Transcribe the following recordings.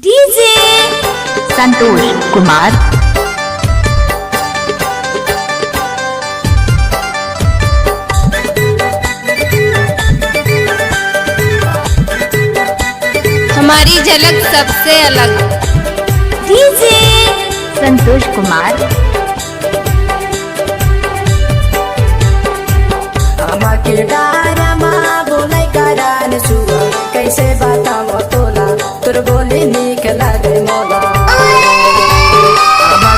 DJ Santosh Kumar. हमारी झलक सबसे अलग। डीजे संतोष कुमार। के डारामा बोलै करान सुगा कैसे बताओ तोला तोर बोली निक लागे मोला।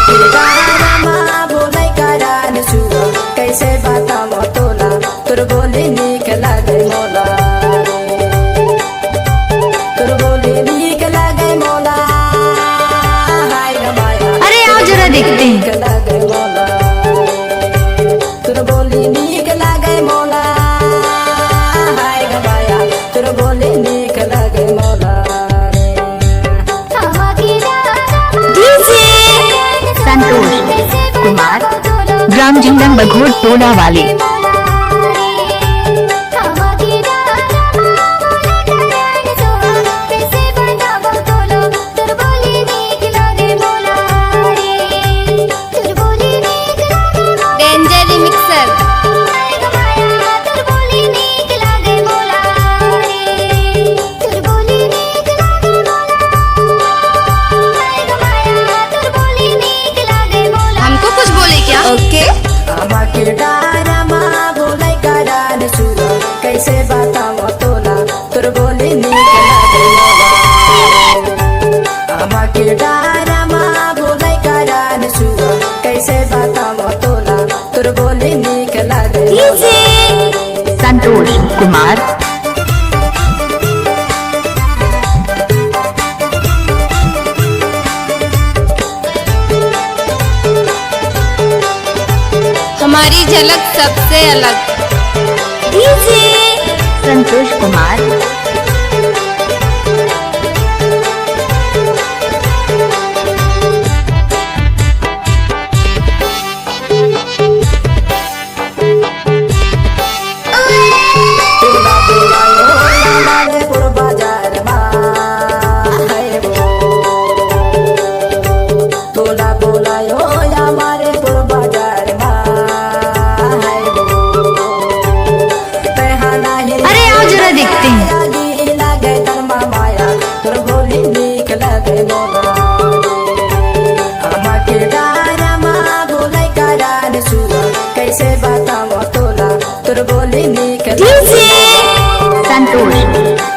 के डारामा बोलै करान सुगा कैसे बताओ तोला तोर बोली निक लागे मोला। तोर बोली निक लागे मोला। हाय रे माया अरे आओ जरा देखते हैं। लागे मोला तोर बोली निक लागे मोला। कुमार ग्राम जिंदन बघोर टोला वाले। Danger mixer. ओके के डारामा बोलै करान सुगा कैसे बताओ तोला तोर बोली निक लागे मोला। के डारामा बोलै करान सुगा कैसे बताओ तोला तोर बोली निक लागे डीजे संतोष कुमार। हमारी झलक सबसे अलग। डीजे संतोष कुमार। कैसे बताओ तोला तोर बोली निक डीजे संतोष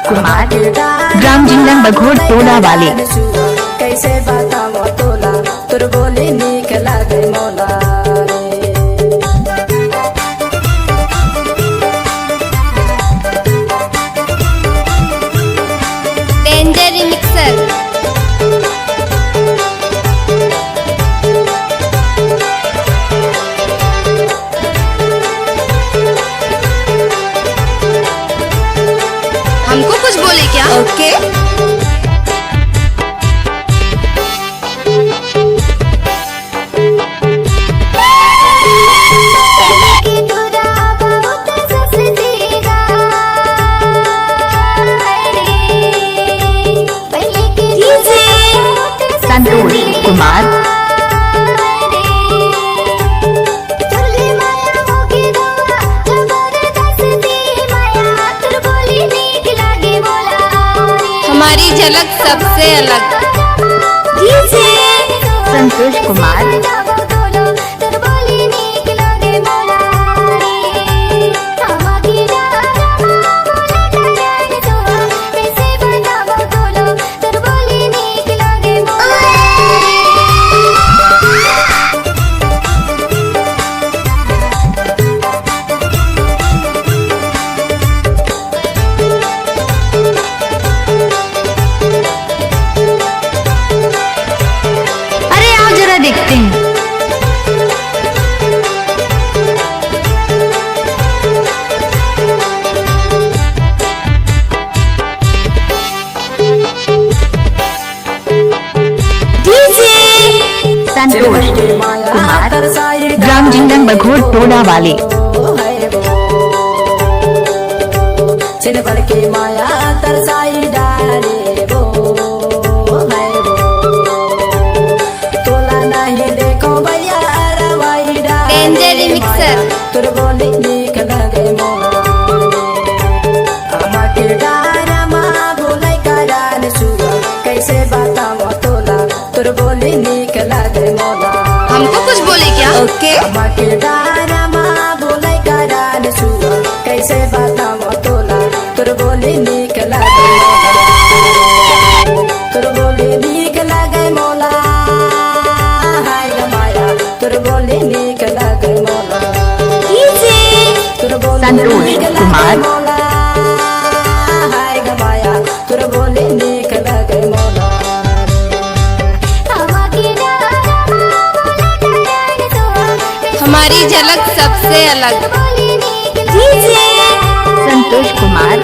कुमार ग्राम जिंदन बघोर टोला वाले। कैसे बताओ तोला तोर बोली निक लागे मोला। Danger mixer. हमको कुछ बोले क्या? ओके संतोष कुमार। हमारी झलक सबसे अलग। डीजे संतोष कुमार। देखते हैं। डीजे संतोष कुमार ग्राम जिंदन बघोर टोला वाले। छिन के माया तरसाई डाले वो कैसे बताओ तोला तोर बोली निक लागे मोला हमको कुछ बोले क्या? ओके के डारमा बोले करान सुआ कैसे बताओ तोला तोर बोली निक लागे मोला तोर बोली निक लागे मोला हाय ग माया तोर बोली निक लागे मोला तोर बोली संतोष निक लागे कुमार। मोला हाय ग माया तोर बोली निक लागे मोला हमारी झलक सबसे अलग। संतोष कुमार।